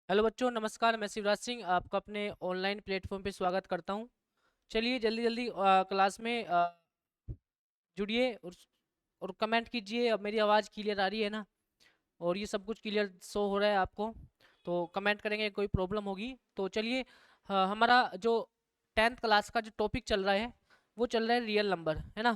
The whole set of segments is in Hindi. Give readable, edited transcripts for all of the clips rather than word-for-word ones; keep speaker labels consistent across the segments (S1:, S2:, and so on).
S1: हेलो बच्चों, नमस्कार। मैं शिवराज सिंह आपका अपने ऑनलाइन प्लेटफॉर्म पे स्वागत करता हूं। चलिए जल्दी जल्दी क्लास में जुड़िए और कमेंट कीजिए। अब मेरी आवाज़ क्लियर आ रही है ना? और ये सब कुछ क्लियर शो हो रहा है आपको? तो कमेंट करेंगे, कोई प्रॉब्लम होगी तो चलिए। हमारा जो 10th क्लास का जो टॉपिक चल रहा है वो चल रहा है रियल नंबर, है ना?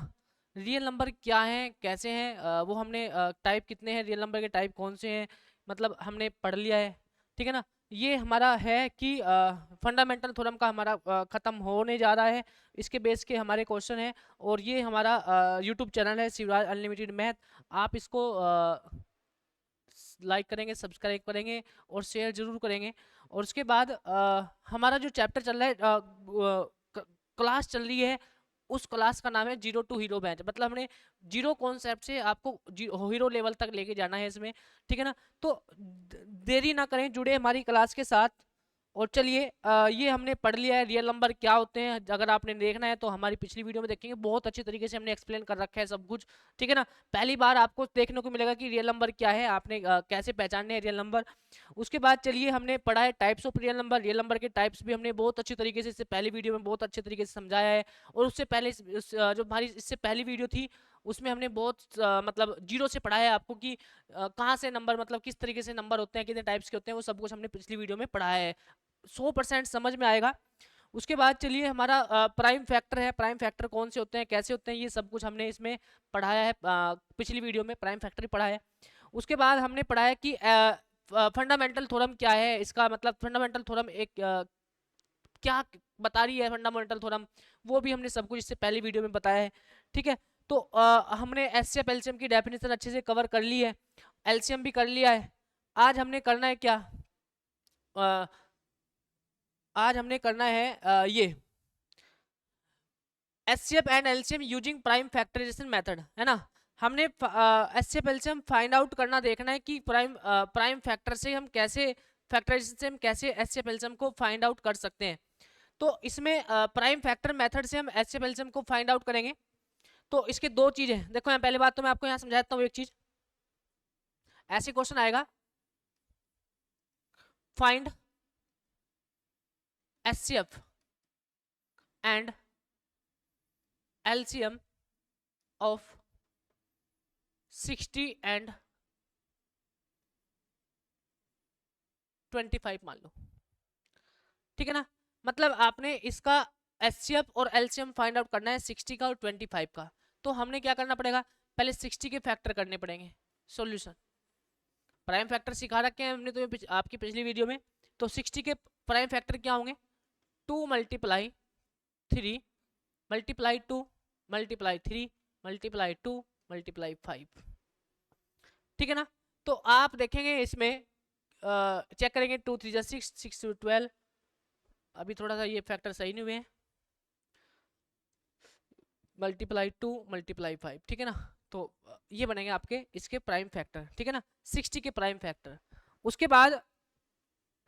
S1: रियल नंबर क्या है, कैसे हैं, वो हमने टाइप कितने हैं, रियल नंबर के टाइप कौन से हैं, मतलब हमने पढ़ लिया है। ठीक है ना? ये हमारा है कि फंडामेंटल थ्योरम का हमारा ख़त्म होने जा रहा है। इसके बेस के हमारे क्वेश्चन है। और ये हमारा यूट्यूब चैनल है शिवराज अनलिमिटेड मैथ। आप इसको लाइक करेंगे, सब्सक्राइब करेंगे और शेयर जरूर करेंगे। और उसके बाद हमारा जो चैप्टर चल रहा है, क्लास चल रही है, उस क्लास का नाम है जीरो टू हीरो बैच। मतलब हमने जीरो कॉन्सेप्ट से आपको हीरो लेवल तक लेके जाना है इसमें। ठीक है ना? तो देरी ना करें, जुड़े हमारी क्लास के साथ। और चलिए, ये हमने पढ़ लिया है रियल नंबर क्या होते हैं। अगर आपने देखना है तो हमारी पिछली वीडियो में देखेंगे, बहुत अच्छी तरीके से हमने एक्सप्लेन कर रखा है सब कुछ। ठीक है ना? पहली बार आपको देखने को मिलेगा कि रियल नंबर क्या है, आपने कैसे पहचानने हैं रियल नंबर। उसके बाद चलिए, हमने पढ़ा है टाइप्स ऑफ रियल नंबर के टाइप्स भी हमने बहुत अच्छी तरीके से इससे पहली वीडियो में बहुत अच्छे तरीके से समझाया है। और उससे पहले जो हमारी इससे पहली वीडियो थी उसमें हमने बहुत मतलब जीरो से पढ़ा है आपको कि कहाँ से नंबर, मतलब किस तरीके से नंबर होते हैं, कितने टाइप्स के होते हैं, वो सब कुछ हमने पिछली वीडियो में पढ़ा है। 100% समझ में आएगा। उसके बाद चलिए, हमारा प्राइम फैक्टर है। प्राइम फैक्टर कौन से होते हैं, कैसे होते हैं, ये सब कुछ हमने इसमें पढ़ाया है। पिछली वीडियो में प्राइम फैक्टर ही पढ़ा है। उसके बाद हमने पढ़ा है कि फंडामेंटल थ्योरम क्या है, इसका मतलब फंडामेंटल थ्योरम एक क्या बता रही है फंडामेंटल थ्योरम, वो भी हमने सब कुछ इससे पहली वीडियो में बताया है। ठीक है? तो हमने एचसीएफ एलसीएम की डेफिनेशन अच्छे से कवर कर ली है, एलसीएम भी कर लिया है। आज हमने करना है क्या? अ, आज हमने करना है ये HCF and LCM using prime factorisation method, है ना? हमने एचसीएफ एलसीएम फाइंड आउट करना, देखना है कि प्राइम फैक्टर से हम कैसे, फैक्टराइजेशन से हम कैसे एचसीएफ एलसीएम को फाइंड आउट कर सकते हैं। तो इसमें प्राइम फैक्टर मेथड से हम एचसीएफ एलसीएम को फाइंड आउट करेंगे। तो इसके दो चीजें देखो, यहाँ पहली बात तो मैं आपको यहाँ समझाता हूँ एक चीज। ऐसे क्वेश्चन आएगा, find HCF and LCM of 60 and 25 मान लो। ठीक है ना? मतलब आपने इसका एचसीएफ और एलसीएम फाइंड आउट करना है 60 का और 25 का। तो हमने क्या करना पड़ेगा, पहले 60 के फैक्टर करने पड़ेंगे। सॉल्यूशन, प्राइम फैक्टर सिखा रखे हैं हमने तो आपकी पिछली वीडियो में। तो 60 के प्राइम फैक्टर क्या होंगे? 2 multiply 3 multiply 2 multiply 3 multiply 2 multiply 5। ठीक है ना? तो आप देखेंगे इसमें, चेक करेंगे, 2 3 जा 6, 6 2 12। अभी थोड़ा सा ये फैक्टर सही नहीं हुए हैं। मल्टीप्लाई 2 मल्टीप्लाई 5, ठीक है ना? तो ये बनेंगे आपके इसके प्राइम फैक्टर। ठीक है ना? 60 के प्राइम फैक्टर। उसके बाद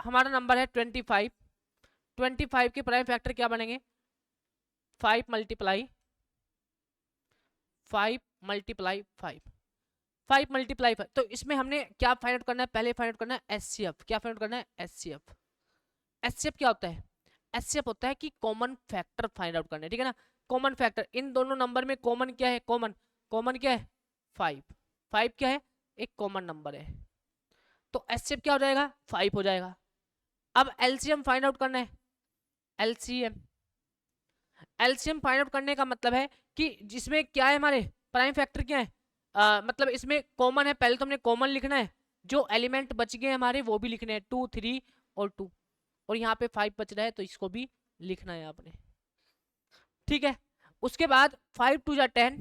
S1: हमारा नंबर है 25। 25 के प्राइम फैक्टर क्या बनेंगे? 5 मल्टीप्लाई 5 मल्टीप्लाई 5, 5 मल्टीप्लाई 5। तो इसमें हमने क्या फाइंड आउट करना है? पहले फाइंड आउट करना है एचसीएफ। क्या फाइंड आउट करना है? एचसीएफ। एचसीएफ क्या होता है? एचसीएफ होता है कि कॉमन फैक्टर फाइंड आउट करना है। ठीक है ना? कॉमन फैक्टर, इन दोनों नंबर में कॉमन क्या है? कॉमन, कॉमन क्या है? 5। 5 क्या है? एक कॉमन नंबर है। तो एचसीएफ क्या हो जाएगा? 5 हो जाएगा। अब एलसीएम फाइंड आउट करना है। एलसीएम, एलसीएम फाइंड आउट करने का मतलब है कि जिसमें क्या है, हमारे प्राइम फैक्टर क्या है, मतलब इसमें कॉमन है। पहले तो हमने कॉमन लिखना है, जो एलिमेंट बच गए हमारे वो भी लिखने हैं, 2 3 और 2। और यहाँ पे 5 बच रहा है तो इसको भी लिखना है आपने। ठीक है? उसके बाद 5 2 जा 10,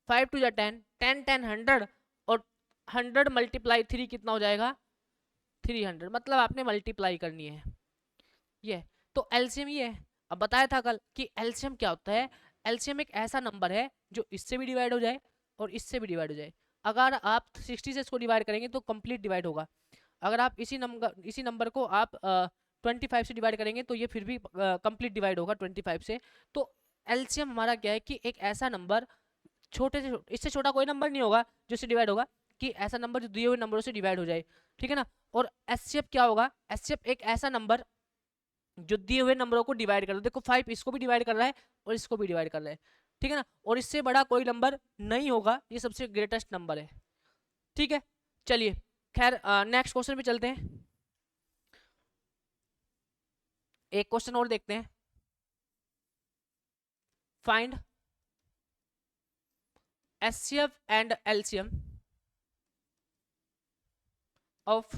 S1: 5 2 जा 10, 10 10 100, और 100 मल्टीप्लाई 3 कितना हो जाएगा? 300। मतलब आपने मल्टीप्लाई करनी है ये। तो एलसीएम ये है। अब बताया था कल कि एलसीएम क्या होता है। एलसीएम एक ऐसा नंबर है जो इससे भी डिवाइड हो जाए और इससे भी डिवाइड हो जाए। अगर आप 60 से इसको डिवाइड करेंगे तो कंप्लीट डिवाइड होगा। अगर आप इसी नंबर को आप 25 से डिवाइड करेंगे तो ये फिर भी कंप्लीट डिवाइड होगा 25 से। तो एलसीएम हमारा क्या है कि एक ऐसा नंबर, छोटे से इससे छोटा कोई नंबर नहीं होगा जो इससे डिवाइड होगा, कि ऐसा नंबर जो दिए हुए नंबरों से डिवाइड हो जाए, ठीक है ना। और एचसीएफ क्या होगा, एचसीएफ एक ऐसा नंबर जो दिए हुए नंबरों को डिवाइड कर रहा है। देखो 5 इसको भी डिवाइड कर रहा है और इसको भी डिवाइड कर रहा है, ठीक है ना। और इससे बड़ा कोई नंबर नहीं होगा, ये सबसे ग्रेटेस्ट नंबर है, ठीक है। चलिए खैर नेक्स्ट क्वेश्चन पे चलते हैं, एक क्वेश्चन और देखते हैं। Find HCF and LCM of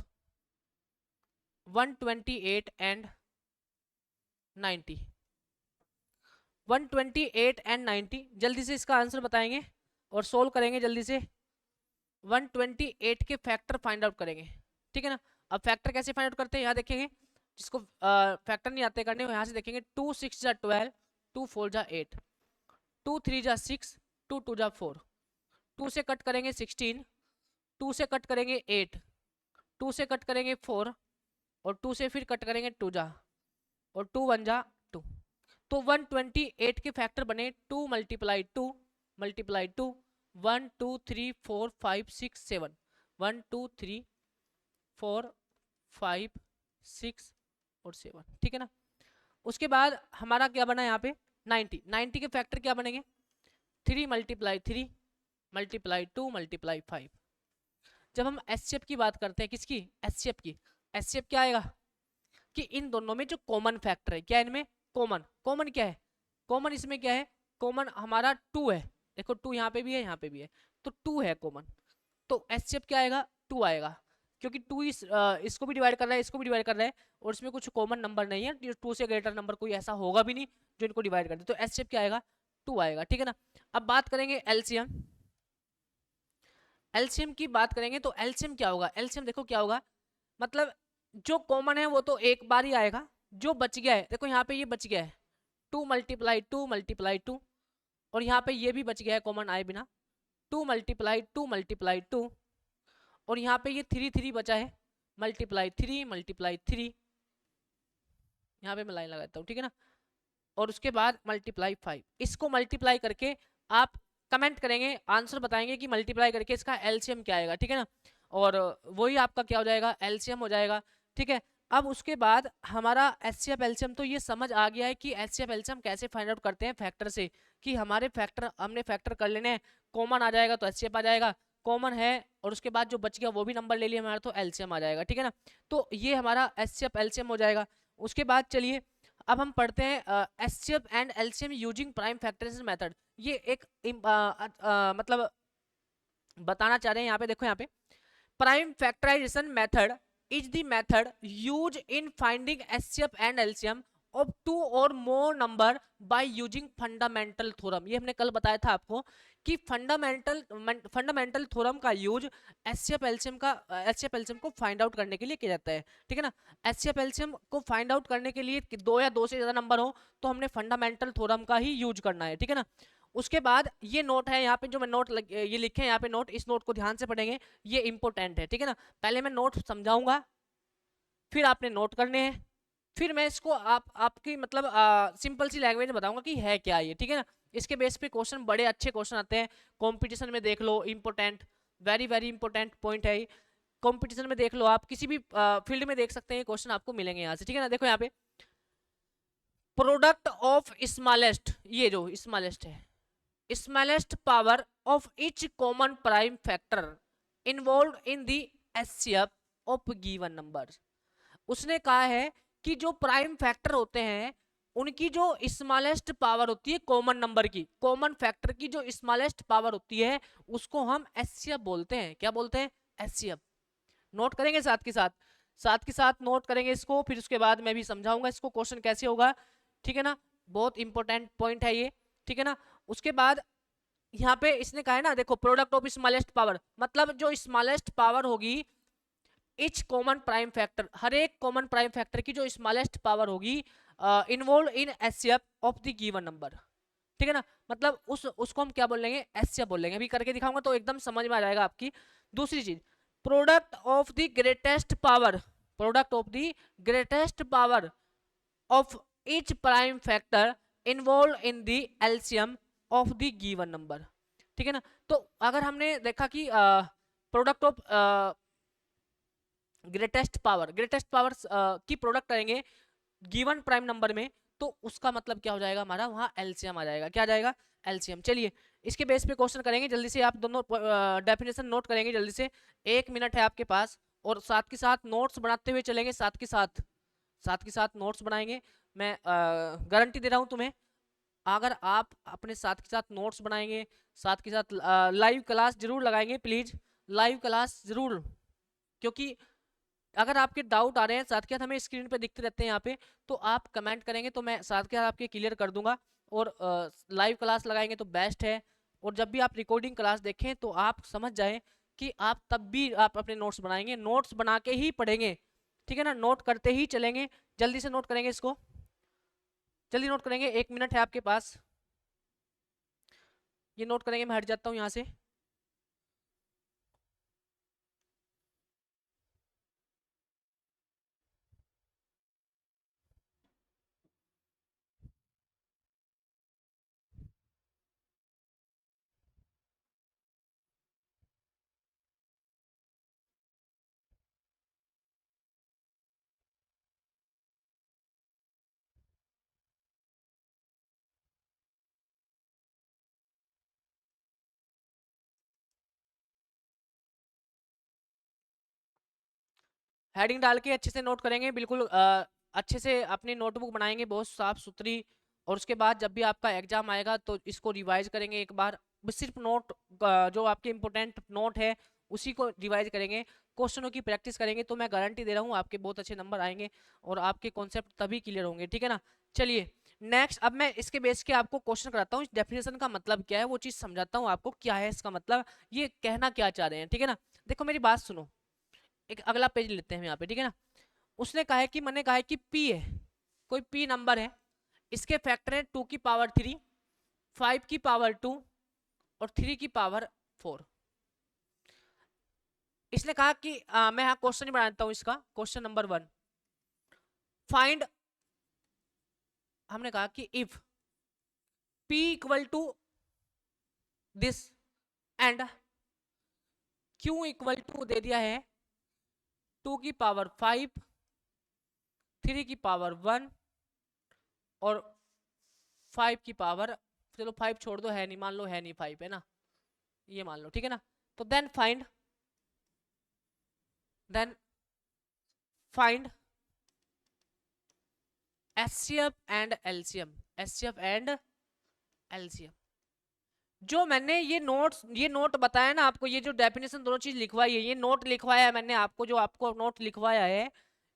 S1: 128 and 90। 128 and 90, जल्दी से इसका आंसर बताएंगे और सोल्व करेंगे जल्दी से। 128 के फैक्टर फाइंड आउट करेंगे, ठीक है ना। अब फैक्टर कैसे फाइंड आउट करते हैं, यहाँ देखेंगे, जिसको फैक्टर नहीं आते करने, यहाँ से देखेंगे 2 6 जा 12, 2 4 जा 8, 2 3 जा 6, 2 2 जा 4, 2 से कट करेंगे 16, 2 से कट करेंगे 8, 2 से कट करेंगे 4, और 2 से फिर कट करेंगे 2 जा, और 2 1 जा 2। तो 128 के फैक्टर बने 2 मल्टीप्लाई 2 मल्टीप्लाई 2, 1 2 3 4 5 6 7, 1 2 3 4 5 6 और 7, ठीक है ना। उसके बाद हमारा क्या बना यहाँ पे 90, 90 के फैक्टर क्या बनेंगे 3 मल्टीप्लाई 3 मल्टीप्लाई 2 मल्टीप्लाई 5। जब हम एचसीएफ की बात करते हैं, किसकी, एचसीएफ की, एचसीएफ क्या आएगा कि इन दोनों में जो कॉमन फैक्टर है, क्या इनमें कॉमन, कॉमन क्या है, कॉमन इसमें क्या है, कॉमन हमारा 2 है, देखो 2 यहाँ पे भी है यहाँ पे भी है, तो 2 है कॉमन, तो एचसीएफ क्या आएगा 2 आएगा, क्योंकि 2 इसको भी डिवाइड कर रहा है, इसको भी डिवाइड कर रहा है, और इसमें कुछ कॉमन नंबर नहीं है, 2 से ग्रेटर नंबर कोई ऐसा होगा भी नहीं जो इनको डिवाइड कर दे, तो एचसीएफ क्या आएगा 2 आएगा, ठीक है ना। अब बात करेंगे एलसीएम, एलसीएम की बात करेंगे तो एलसीएम क्या होगा, एलसीएम देखो क्या होगा, मतलब जो कॉमन है वो तो एक बार ही आएगा, जो बच गया है, देखो यहाँ पे ये बच गया है 2 मल्टीप्लाई 2 मल्टीप्लाई 2, और यहाँ पे ये भी बच गया है कॉमन आए बिना 2 मल्टीप्लाई 2 मल्टीप्लाई 2, और यहाँ पे ये 3 3 बचा है मल्टीप्लाई 3 मल्टीप्लाई 3, यहाँ पे मैं लाइन लगाता हूँ, ठीक है ना। और उसके बाद मल्टीप्लाई 5, इसको मल्टीप्लाई करके आप कमेंट करेंगे, आंसर बताएंगे कि मल्टीप्लाई करके इसका एलसीएम क्या आएगा, ठीक है ना। और वही आपका क्या हो जाएगा एलसीएम हो जाएगा, ठीक है। अब उसके बाद हमारा एचसीएफ एलसीएम तो ये समझ आ गया है कि एचसीएफ एलसीएम कैसे फाइंड आउट करते हैं फैक्टर से, कि हमारे फैक्टर हमने फैक्टर कर लेने हैं, कॉमन आ जाएगा तो एचसीएफ आ जाएगा, कॉमन है और उसके बाद जो बच गया वो भी नंबर ले लिया हमारा तो एलसीएम आ जाएगा, ठीक है ना। तो ये हमारा एचसीएफ एलसीएम हो जाएगा। उसके बाद चलिए अब हम पढ़ते हैं HCF and LCM using prime factorisation method. ये एक मतलब बताना चाह रहे हैं यहाँ पे, देखो यहाँ पे prime factorisation method is the method use in finding HCF and LCM of 2 और more number by using fundamental theorem. ये हमने कल बताया था आपको कि फंडामेंटल थ्योरम का यूज एचसीएफ एलसीएम को फाइंड आउट करने के लिए किया जाता है, ठीक है ना। एचसीएफ एलसीएम को फाइंड आउट करने के लिए 2 या 2 से ज्यादा नंबर हो तो हमने फंडामेंटल थ्योरम का ही यूज करना है, ठीक है ना। उसके बाद ये नोट है यहाँ पे जो मैं ये लिखे हैं यहाँ पे नोट, इस नोट को ध्यान से पढ़ेंगे, ये इंपॉर्टेंट है, ठीक है ना। पहले मैं नोट समझाऊंगा, फिर आपने नोट करने हैं, फिर मैं इसको आपकी मतलब सिंपल सी लैंग्वेज में बताऊंगा कि है क्या ये, ठीक है ना। इसके बेस पे क्वेश्चन बड़े अच्छे क्वेश्चन आते हैं, कंपटीशन में देख लो, important very very important point है, कंपटीशन में देख लो, आप किसी भी फील्ड में देख सकते हैं क्वेश्चन आपको मिलेंगे यहाँ से, ठीक है ना। देखो यहाँ पे प्रोडक्ट ऑफ स्मॉलेस्ट, ये जो स्मॉलेस्ट है, smallest power of each common prime factor involved in the HCF of given number। उसने कहा है कि जो प्राइम फैक्टर होते हैं उनकी जो स्मॉलेस्ट पावर होती है कॉमन नंबर की, कॉमन फैक्टर की जो स्मॉलेस्ट पावर होती है उसको हम HCF बोलते हैं। क्या बोलते हैं HCF। नोट करेंगे साथ के साथ नोट करेंगे इसको, फिर उसके बाद मैं भी समझाऊंगा इसको क्वेश्चन कैसे होगा, ठीक है ना। बहुत इंपॉर्टेंट पॉइंट है ये, ठीक है ना। उसके बाद यहाँ पे इसने कहा है ना, देखो प्रोडक्ट ऑफ स्मॉलेस्ट पावर, मतलब जो स्मॉलेस्ट पावर होगी इच कॉमन प्राइम फैक्टर, हर एक कॉमन प्राइम फैक्टर की जो स्मॉलेस्ट पावर होगी involve in HCF of the given number, ठीक है ना। मतलब उसको हम क्या बोलेंगे एचसीएफ बोलेंगे, अभी करके दिखाऊंगा तो एकदम समझ में आ जाएगा आपकी। दूसरी चीज product of the greatest power, product of the greatest power of each prime factor involved in the LCM of the given number, ठीक है ना। तो अगर हमने देखा कि प्रोडक्ट ऑफ ग्रेटेस्ट पावर की प्रोडक्ट करेंगे गिवन प्राइम नंबर में, तो उसका मतलब क्या हो जाएगा हमारा, वहां एलसीएम आ जाएगा। क्या आ जाएगा, एलसीएम। चलिए इसके बेस पे क्वेश्चन करेंगे जल्दी से, आप दोनों डेफिनेशन नोट करेंगे जल्दी से, 1 मिनट है आपके पास, और साथ के साथ नोट्स बनाते हुए चलेंगे, साथ के साथ नोट्स बनाएंगे। मैं गारंटी दे रहा हूं तुम्हें, अगर आप अपने साथ के साथ नोट्स बनाएंगे, साथ के साथ लाइव क्लास जरूर लगाएंगे, प्लीज लाइव क्लास जरूर, क्योंकि अगर आपके डाउट आ रहे हैं साथ के साथ हमें स्क्रीन पे दिखते रहते हैं यहाँ पे, तो आप कमेंट करेंगे तो मैं साथ के साथ आपके क्लियर कर दूंगा, और लाइव क्लास लगाएंगे तो बेस्ट है। और जब भी आप रिकॉर्डिंग क्लास देखें तो आप समझ जाएं कि आप तब भी आप अपने नोट्स बनाएंगे, नोट्स बना के ही पढ़ेंगे, ठीक है ना, नोट करते ही चलेंगे। जल्दी से नोट करेंगे इसको, जल्दी नोट करेंगे, 1 मिनट है आपके पास, ये नोट करेंगे। मैं हट जाता हूँ यहाँ से। हेडिंग डाल के अच्छे से नोट करेंगे, बिल्कुल अच्छे से अपनी नोटबुक बनाएंगे बहुत साफ सुथरी, और उसके बाद जब भी आपका एग्जाम आएगा तो इसको रिवाइज करेंगे एक बार, बस सिर्फ नोट जो आपके इंपॉर्टेंट नोट है उसी को रिवाइज करेंगे, क्वेश्चनों की प्रैक्टिस करेंगे, तो मैं गारंटी दे रहा हूँ आपके बहुत अच्छे नंबर आएंगे और आपके कॉन्सेप्ट तभी क्लियर होंगे, ठीक है ना। चलिए नेक्स्ट, अब मैं इसके बेस के आपको क्वेश्चन कराता हूँ, इस डेफिनेशन का मतलब क्या है वो चीज समझाता हूँ आपको, क्या है इसका मतलब, ये कहना क्या चाह रहे हैं, ठीक है ना। देखो मेरी बात सुनो, एक अगला पेज लेते हैं यहाँ पे, ठीक है ना। उसने कहा है कि, मैंने कहा है कि पी है, कोई पी नंबर है, इसके फैक्टर है 2 की पावर 3, 5 की पावर 2 और 3 की पावर 4। इसने कहा कि मैं यहाँ क्वेश्चन ही बनाता हूँ इसका, क्वेश्चन नंबर 1, फाइंड, हमने कहा कि if p equal to this and q equal to दे दिया है 2 की पावर 5, 3 की पावर 1 और 5 की पावर, चलो 5 छोड़ दो, है नहीं, मान लो है नहीं, 5 है ना, ये मान लो, ठीक है ना। तो then find HCF and LCM, HCF and LCM. जो मैंने ये नोट बताया ना आपको, ये जो डेफिनेशन दोनों चीज लिखवाई है, ये नोट लिखवाया है मैंने आपको, जो आपको नोट लिखवाया है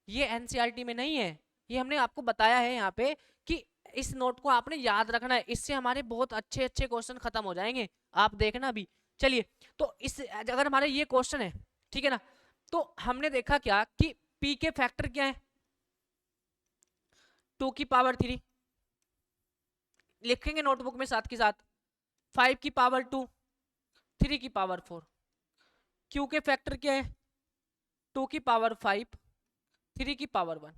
S1: ये एनसीईआरटी में नहीं है, ये हमने आपको बताया है यहाँ पे कि इस नोट को आपने याद रखना है, इससे हमारे बहुत अच्छे अच्छे क्वेश्चन खत्म हो जाएंगे, आप देखना भी। चलिए, तो इस अगर हमारे ये क्वेश्चन है, ठीक है ना, तो हमने देखा क्या कि पी के फैक्टर क्या है, 2 की पावर 3 लिखेंगे नोटबुक में साथ के साथ, 5 की पावर 2, 3 की पावर 4। क्यू के फैक्टर क्या है, 2 की पावर 5, 3 की पावर 1।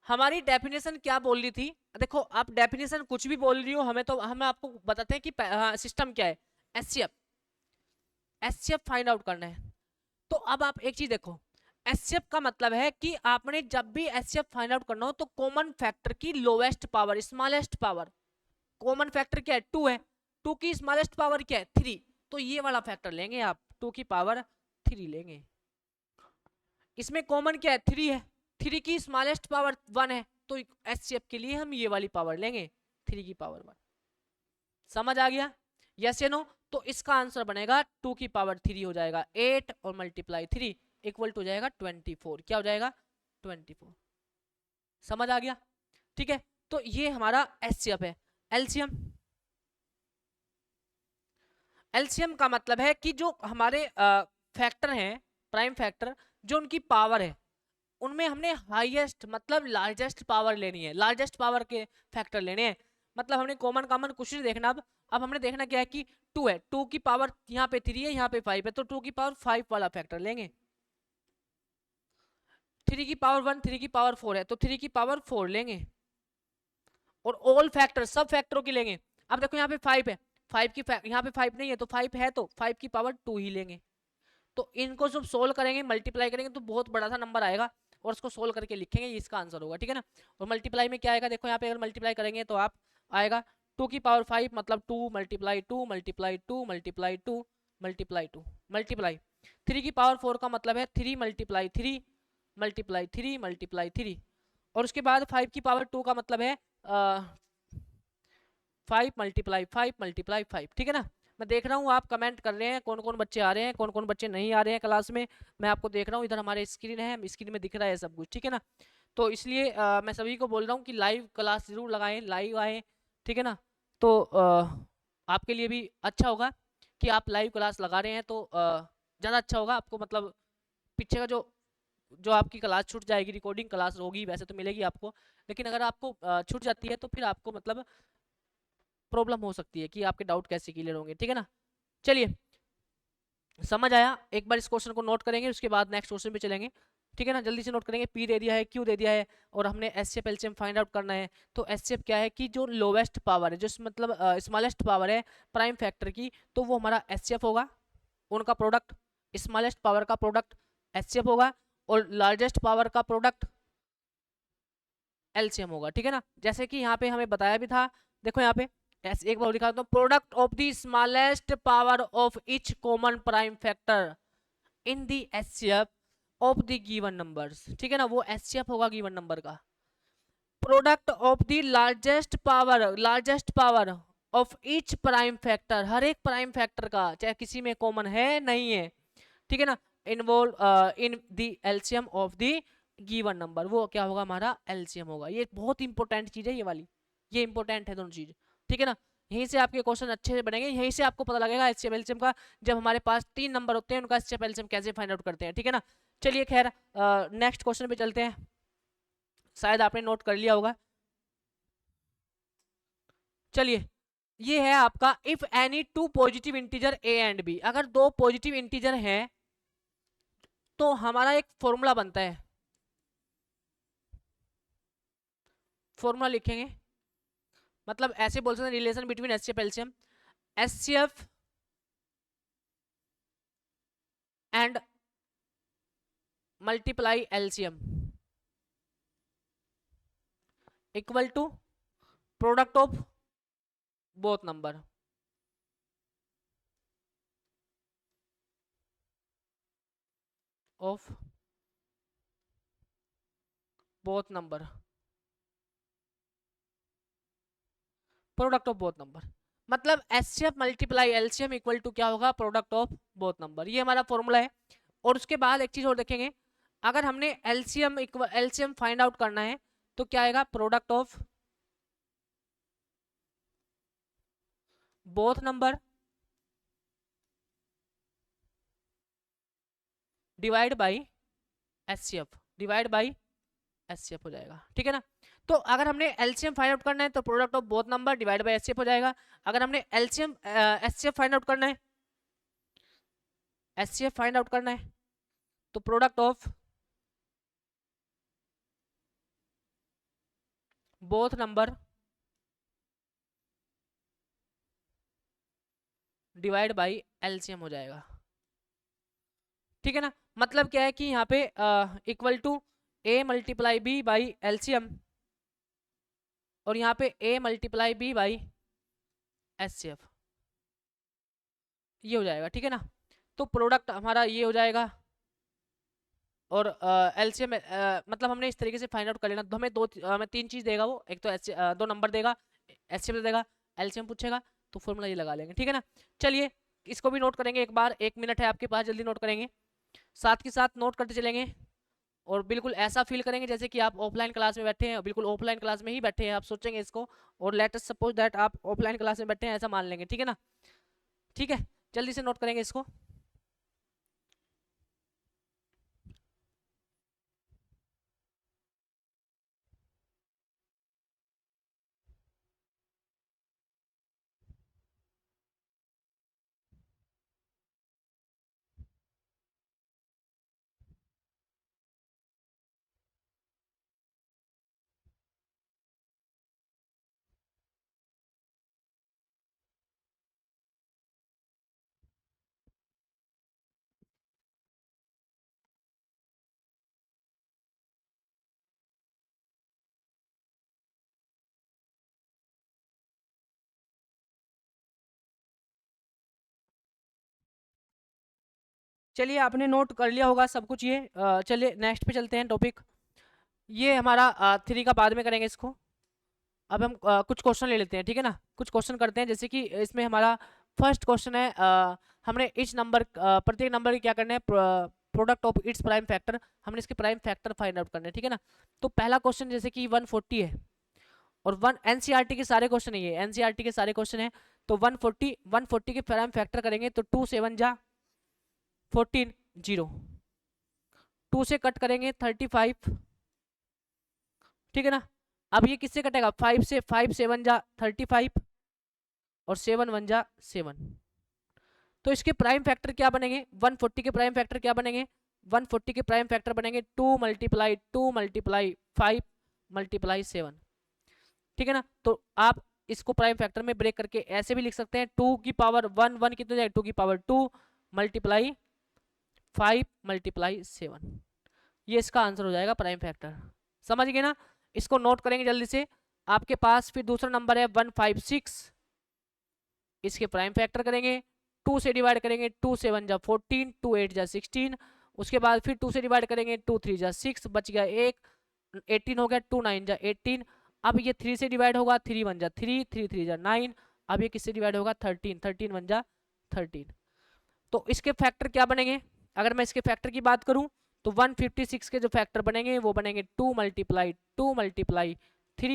S1: हमारी डेफिनेशन क्या बोल रही थी, देखो आप डेफिनेशन कुछ भी बोल रही हो, हमें तो हम आपको बताते हैं कि सिस्टम क्या है, एचसीएफ, एचसीएफ फाइंड आउट करना है। तो अब आप एक चीज देखो, एचसीएफ का मतलब है कि आपने जब भी एचसीएफ फाइंड आउट करना हो तो कॉमन फैक्टर की lowest power, smallest power, common factor क्या है 2 है, 2 की स्मॉलेस्ट पावर क्या है 3, तो ये वाला फैक्टर लेंगे आप, 2 की पावर 3 लेंगे। इसमें कॉमन क्या है 3 है, 3 की स्मॉलेस्ट पावर 1 है, तो एचसीएफ के लिए हम ये वाली पावर लेंगे 3 की पावर 1। समझ आ गया, यस या नो। तो इसका आंसर बनेगा 2 की पावर 3 हो जाएगा 8 और मल्टीप्लाई 3 इक्वल टू हो जाएगा 24, क्या हो जाएगा 24। समझ आ गया, ठीक है। तो ये हमारा एचसीएफ है। एलसीएम, एलसीएम का मतलब है कि जो हमारे फैक्टर हैं, प्राइम फैक्टर, जो उनकी पावर है उनमें हमने हाईएस्ट मतलब लार्जेस्ट पावर लेनी है, लार्जेस्ट पावर के फैक्टर लेने हैं, मतलब हमने कॉमन कॉमन कुछ नहीं देखना। अब हमने देखना क्या है कि 2 है, 2 की पावर यहाँ पे 3 है, यहाँ पे 5 है, तो 2 की पावर 5 वाला फैक्टर लेंगे। 3 की पावर 1, 3 की पावर 4 है, तो 3 की पावर 4 लेंगे, और ऑल फैक्टर सब फैक्टरों की लेंगे। अब देखो यहाँ पे 5 है, 5 की यहाँ पे 5 नहीं है, तो 5 है तो 5 की पावर 2 ही लेंगे। तो इनको जब सोल्व करेंगे, मल्टीप्लाई करेंगे, तो बहुत बड़ा सा नंबर आएगा और उसको सोल्व करके लिखेंगे, ये इसका आंसर होगा, ठीक है ना। और मल्टीप्लाई में क्या आएगा, देखो यहाँ पे अगर मल्टीप्लाई करेंगे तो आप आएगा 2 की पावर 5, मतलब 2 × 2 × 2 × 2 × 2 मल्टीप्लाई 3 की पावर 4 का मतलब है 3 × 3 × 3 और उसके बाद 5 की पावर 2 का मतलब है 5 × 5 × 5, ठीक है ना। मैं देख रहा हूँ आप कमेंट कर रहे हैं, कौन कौन बच्चे आ रहे हैं, कौन कौन बच्चे नहीं आ रहे हैं क्लास में। मैं आपको देख रहा हूँ, इधर हमारे स्क्रीन है, स्क्रीन में दिख रहा है सब कुछ, ठीक है ना। तो इसलिए मैं सभी को बोल रहा हूँ कि लाइव क्लास जरूर लगाएं, लाइव आएँ, ठीक है ना। तो आपके लिए भी अच्छा होगा कि आप लाइव क्लास लगा रहे हैं, तो ज़्यादा अच्छा होगा आपको, मतलब पीछे का जो जो आपकी क्लास छूट जाएगी, रिकॉर्डिंग क्लास होगी वैसे तो मिलेगी आपको, लेकिन अगर आपको छूट जाती है तो फिर आपको मतलब प्रॉब्लम हो सकती है कि आपके डाउट कैसे क्लियर होंगे, ठीक है ना। चलिए, समझ आया। एक बार इस क्वेश्चन को नोट करेंगे, उसके बाद नेक्स्ट क्वेश्चन पे चलेंगे, ठीक है ना। जल्दी से नोट करेंगे, पी दे दिया है, क्यू दे दिया है, और हमने एचसीएफ एलसीएम फाइंड आउट करना है। तो एचसीएफ क्या है कि जो लोवेस्ट पावर है, जो मतलब स्मॉलेस्ट पावर है प्राइम फैक्टर की, तो वो हमारा एचसीएफ होगा, उनका प्रोडक्ट, स्मॉलेस्ट पावर का प्रोडक्ट एचसीएफ होगा, और लार्जेस्ट पावर का प्रोडक्ट एलसीएम होगा, ठीक है ना। जैसे कि यहाँ पे हमें बताया भी था, देखो यहाँ पे ऐसे एक बार दिखा दो, product of the smallest power of each common prime factor in the HCF of the given numbers, ठीक है ना, वो एचसीएफ होगा गिवन नंबर का। Product of the largest power of each prime factor, हर एक प्राइम फैक्टर का, चाहे किसी में कॉमन है नहीं है, ठीक है ना, involve in the LCM of the given number, वो क्या होगा, हमारा एलसीएम होगा। ये बहुत इंपॉर्टेंट चीज है ये वाली, ये इंपॉर्टेंट है दोनों चीज, ठीक है ना। यहीं से आपके क्वेश्चन अच्छे से बनेंगे, यहीं से आपको पता लगेगा एचसीएफ एलसीएम का, जब हमारे पास 3 नंबर होते हैं उनका एचसीएफ एलसीएम कैसे फाइंड आउट करते हैं, ठीक है ना। चलिए खैर, नेक्स्ट क्वेश्चन पे चलते हैं, शायद आपने नोट कर लिया होगा। चलिए, ये है आपका, if any two positive integer A and B, अगर दो पॉजिटिव इंटीजर हैं तो हमारा एक फॉर्मूला बनता है, फॉर्मूला लिखेंगे, मतलब ऐसे बोल सकते हैं relation between HCF LCM, HCF and multiply LCM equal to product of both number, of both number, product of both number, मतलब HCF multiply LCM equal to क्या होगा, प्रोडक्ट ऑफ बोथ नंबर, ये हमारा फॉर्मूला है। और उसके बाद एक चीज और देखेंगे, अगर हमने एलसीएम फाइंड आउट करना है तो क्या आएगा, product of both number divide by HCF, divide by HCF हो जाएगा, ठीक है ना। तो अगर हमने एलसीएम फाइंड आउट करना है तो product of both number divide by HCF हो जाएगा। अगर हमने एलसीएम एचसीएफ फाइंड आउट करना है, एचसीएफ फाइंड आउट करना है, तो product of both number divide by LCM हो जाएगा, ठीक है ना। मतलब क्या है कि यहाँ पे equal to A multiply B by LCM, और यहाँ पे A multiply B by HCF, ये हो जाएगा, ठीक है ना। तो प्रोडक्ट हमारा ये हो जाएगा, और एलसीएम मतलब हमने इस तरीके से फाइंड आउट कर लेना, तो हमें हमें 3 चीज देगा वो, एक तो दो नंबर देगा, एचसीएफ देगा, एलसीएम पूछेगा, तो फॉर्मूला ये लगा लेंगे, ठीक है ना। चलिए, इसको भी नोट करेंगे एक बार, 1 मिनट है आपके पास, जल्दी नोट करेंगे, साथ के साथ नोट करते चलेंगे, और बिल्कुल ऐसा फील करेंगे जैसे कि आप ऑफलाइन क्लास में बैठे हैं, बिल्कुल ऑफलाइन क्लास में ही बैठे हैं, आप सोचेंगे इसको, और लेट अस सपोज दैट आप ऑफलाइन क्लास में बैठे हैं, ऐसा मान लेंगे, ठीक है ना। ठीक है, जल्दी से नोट करेंगे इसको। चलिए आपने नोट कर लिया होगा सब कुछ ये। चलिए नेक्स्ट पे चलते हैं टॉपिक। ये हमारा 3 का बाद में करेंगे इसको। अब हम कुछ क्वेश्चन ले लेते हैं, ठीक है ना। कुछ क्वेश्चन करते हैं, जैसे कि इसमें हमारा फर्स्ट क्वेश्चन है, हमने इच नंबर प्रत्येक नंबर की क्या करना है, product of its prime factor, हमने इसके प्राइम फैक्टर फाइंड आउट करने हैं, ठीक है ना। तो पहला क्वेश्चन जैसे कि 140 है और एनसीईआरटी के सारे क्वेश्चन है, ये एनसीईआरटी के सारे क्वेश्चन है। तो 140 के प्राइम फैक्टर करेंगे तो 2 7 जा 14 0, 2 से कट करेंगे 35, ठीक है ना। अब ये किससे कटेगा, 5 से, 5 7 जा 35 और 7 1 जा 7। तो इसके प्राइम फैक्टर क्या बनेंगे, 140 के प्राइम फैक्टर क्या बनेंगे, 140 के प्राइम फैक्टर बनेंगे 2 मल्टीप्लाई 5 मल्टीप्लाई 7, ठीक है ना। तो आप इसको प्राइम फैक्टर में ब्रेक करके ऐसे भी लिख सकते हैं, 2 की पावर 1 1 कितने जाएगा, 2 की पावर 2 मल्टीप्लाई 5 मल्टीप्लाई 7, ये इसका आंसर हो जाएगा प्राइम फैक्टर। समझ गए ना। इसको नोट करेंगे जल्दी से। आपके पास फिर दूसरा नंबर है 156, इसके प्राइम फैक्टर करेंगे, 2 से डिवाइड करेंगे, 2 7 जा 14, 2 8 जा 16, उसके बाद फिर 2 से डिवाइड करेंगे, 2 3 जा 6, बच गया 1, 18 हो गया, 2 9 जा 18। अब ये 3 से डिवाइड होगा, 3 1 जा 3, 3 3 जा 9। अब ये किससे डिवाइड होगा, 13, 13 1 जा 13। तो इसके फैक्टर क्या बनेंगे, अगर मैं इसके फैक्टर की बात करूं तो 156 के जो फैक्टर बनेंगे वो बनेंगे 2 मल्टीप्लाई 3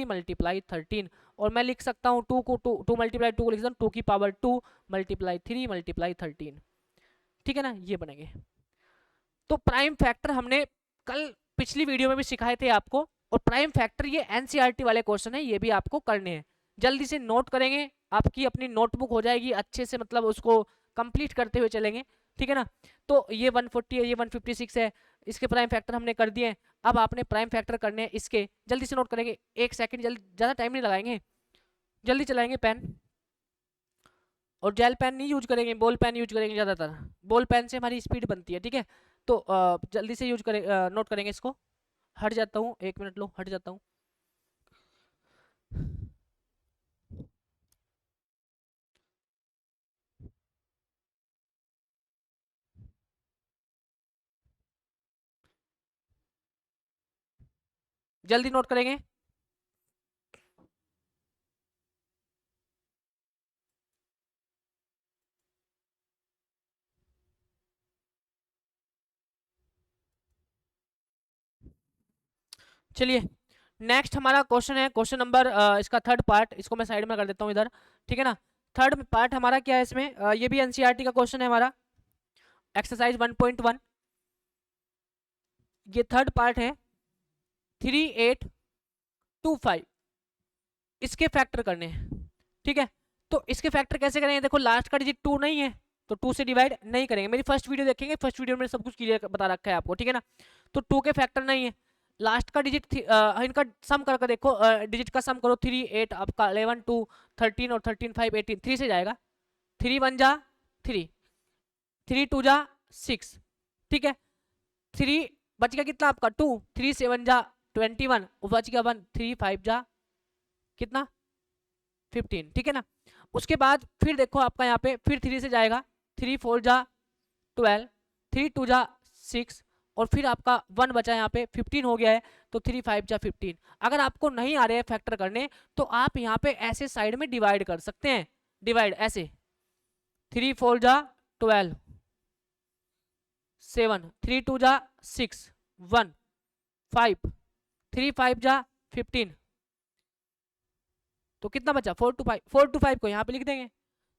S1: मल्टीप्लाई 13। और मैं लिख सकता हूँ 2 को 2 मल्टीप्लाई 2 को लिख सकता हूँ 2 की पावर 2 मल्टीप्लाई 3 मल्टीप्लाई 13, ठीक है ना, ये बनेंगे। तो प्राइम फैक्टर हमने कल पिछली वीडियो में भी सिखाए थे आपको, और प्राइम फैक्टर ये एनसीईआरटी वाले क्वेश्चन है, ये भी आपको करने हैं। जल्दी से नोट करेंगे, आपकी अपनी नोटबुक हो जाएगी अच्छे से, मतलब उसको कंप्लीट करते हुए चलेंगे, ठीक है ना। तो ये 140 है, ये 156 है, इसके प्राइम फैक्टर हमने कर दिए। अब आपने प्राइम फैक्टर करने हैं इसके, जल्दी से नोट करेंगे, एक सेकंड, जल्दी, ज़्यादा टाइम नहीं लगाएंगे, जल्दी चलाएंगे पेन। और जेल पेन नहीं यूज करेंगे, बॉल पेन यूज करेंगे ज़्यादातर, बॉल पेन से हमारी स्पीड बनती है, ठीक है। तो जल्दी से यूज करें, नोट करेंगे इसको। हट जाता हूँ, 1 मिनट लो, हट जाता हूँ। जल्दी नोट करेंगे। चलिए नेक्स्ट हमारा क्वेश्चन है, क्वेश्चन नंबर इसका थर्ड पार्ट, इसको मैं साइड में कर देता हूँ इधर, ठीक है ना। थर्ड पार्ट हमारा क्या है इसमें, ये भी एनसीईआरटी का क्वेश्चन है हमारा, एक्सरसाइज 1.1। ये थर्ड पार्ट है, 3825, इसके फैक्टर करने हैं, ठीक है। तो इसके फैक्टर कैसे करेंगे, देखो लास्ट का डिजिट 2 नहीं है तो 2 से डिवाइड नहीं करेंगे। मेरी फर्स्ट वीडियो देखेंगे, फर्स्ट वीडियो में सब कुछ क्लियर बता रखा है आपको, ठीक है ना। तो 2 के फैक्टर नहीं है, लास्ट का डिजिट इनका सम करके देखो, डिजिट का सम करो, 3 8 आपका 11 2 13 और 13 5 18, 3 से जाएगा, 3 1 जा 3, 3 2 जा 6, ठीक है। 3 बच गया कितना आपका 2, 3 7 जा 21, बच गया 1, 3 5 जा कितना 15, ठीक है ना। उसके बाद फिर देखो आपका यहाँ पे फिर 3 से जाएगा, 3 4 जा 12, 3 2 जा 6, और फिर आपका 1 बचा यहाँ पे 15 हो गया है, तो 3 5 जा 15। अगर आपको नहीं आ रहे हैं फैक्टर करने तो आप यहाँ पे ऐसे साइड में डिवाइड कर सकते हैं, डिवाइड ऐसे, 3 4 जा 12 7, 3 2 जा 6 1 5, 3 5 जा 15, तो कितना बचा 4 2 5, 4 2 5 को यहाँ पे लिख देंगे।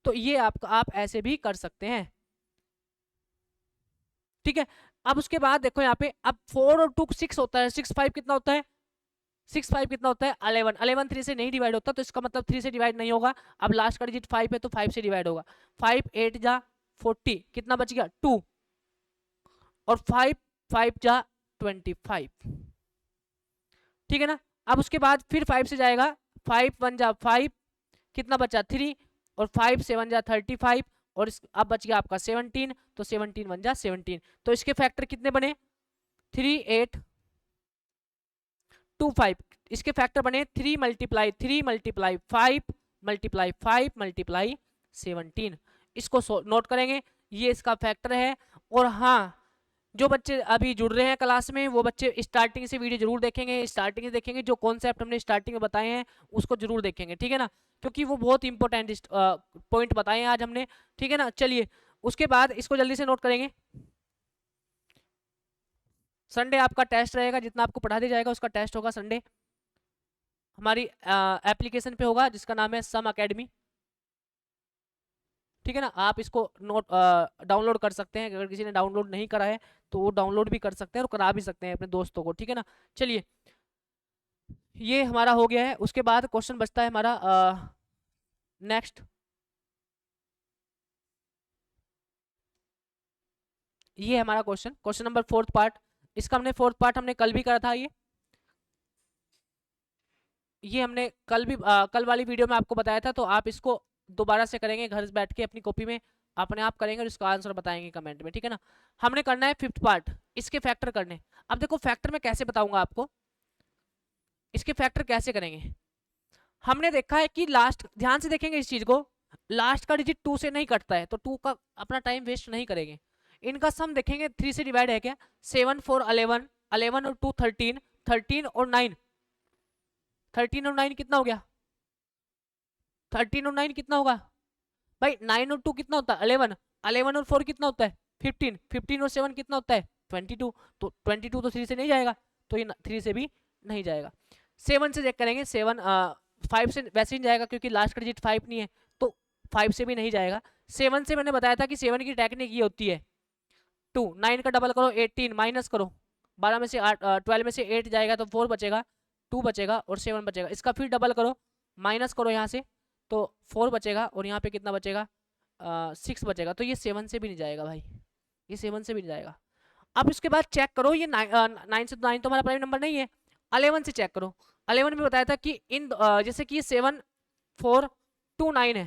S1: तो ये आप ऐसे भी कर सकते हैं, ठीक है। अब उसके बाद देखो यहाँ पे, अब 4 और 2 6 होता है, 6 5 कितना होता है, 6 5 कितना होता है 11, 11 3 से नहीं डिवाइड होता, तो इसका मतलब 3 से डिवाइड नहीं होगा। अब लास्ट का डिजिट 5 है तो 5 से डिवाइड होगा, 5 8 जा 40, कितना बच गया 2, और 5 5 जा 25, ठीक है ना। अब उसके बाद फिर 5 से जाएगा, 5 1 जा 5, कितना बचा 3, और 5 7 जा 35, और अब बच गया आपका 17, तो 17 1 जा 17। तो इसके फैक्टर कितने बने 3 8 2 5, इसके फैक्टर बने 3 मल्टीप्लाई 5 मल्टीप्लाई 5 मल्टीप्लाई 17। इसको नोट करेंगे, ये इसका फैक्टर है, और हाँ, जो बच्चे अभी जुड़ रहे हैं क्लास में वो बच्चे स्टार्टिंग से वीडियो जरूर देखेंगे, स्टार्टिंग से देखेंगे, जो कॉन्सेप्ट हमने स्टार्टिंग में बताए हैं उसको जरूर देखेंगे, ठीक है ना, क्योंकि वो बहुत इंपॉर्टेंट पॉइंट बताए हैं आज हमने, ठीक है ना। चलिए उसके बाद इसको जल्दी से नोट करेंगे। संडे आपका टेस्ट रहेगा, जितना आपको पढ़ा दिया जाएगा उसका टेस्ट होगा संडे, हमारी एप्लीकेशन पे होगा जिसका नाम है सम अकेडमी, ठीक है ना। आप इसको नोट डाउनलोड कर सकते हैं, अगर किसी ने डाउनलोड नहीं करा है तो वो डाउनलोड भी कर सकते हैं और करा भी सकते हैं अपने दोस्तों को, ठीक है ना। चलिए ये हमारा हो गया है। उसके बाद क्वेश्चन बचता है हमारा नेक्स्ट, ये हमारा क्वेश्चन नंबर फोर्थ पार्ट। इसका हमने फोर्थ पार्ट हमने कल भी करा था। ये हमने कल भी कल वाली वीडियो में आपको बताया था, तो आप इसको दोबारा से करेंगे घर बैठ के अपनी कॉपी में, अपने आप करेंगे और इसका आंसर बताएंगे कमेंट में, ठीक है ना। हमने करना है फिफ्थ पार्ट, इसके फैक्टर करने। अब देखो फैक्टर में कैसे बताऊंगा आपको, इसके फैक्टर कैसे करेंगे। हमने देखा है कि लास्ट, ध्यान से देखेंगे इस चीज को, लास्ट का डिजिट 2 से नहीं कटता है, तो 2 का अपना टाइम वेस्ट नहीं करेंगे। इनका सम देखेंगे 3 से डिवाइड है क्या, 7 4 11, 11 और 2 13, 13 और 9, 13 और 9 कितना हो गया, 13 और 9 कितना होगा भाई, 9 और 2 कितना होता है 11, 11 और 4 कितना होता है 15, 15 और 7 कितना होता है 22, तो 22 तो 3 से नहीं जाएगा, तो ये 3 से भी नहीं जाएगा। 7 से चेक करेंगे, 7 5 से वैसे ही जाएगा क्योंकि लास्ट का डिजिट 5 नहीं है, तो 5 से भी नहीं जाएगा। 7 से मैंने बताया था कि 7 की टेक्निक ये होती है 2, 9 का डबल करो 18, माइनस करो 12 में से 8, 12 में से 8 जाएगा तो 4 बचेगा, 2 बचेगा और 7 बचेगा, इसका फिर डबल करो, माइनस करो यहाँ से तो 4 बचेगा और यहाँ पे कितना बचेगा 6 बचेगा, तो ये 7 से भी नहीं जाएगा भाई, ये 7 से भी नहीं जाएगा। अब इसके बाद चेक करो, ये 9 से 9 तो हमारा प्राइम नंबर नहीं है। 11 से चेक करो, 11 में बताया था कि इन जैसे कि 7 4 2 9 है,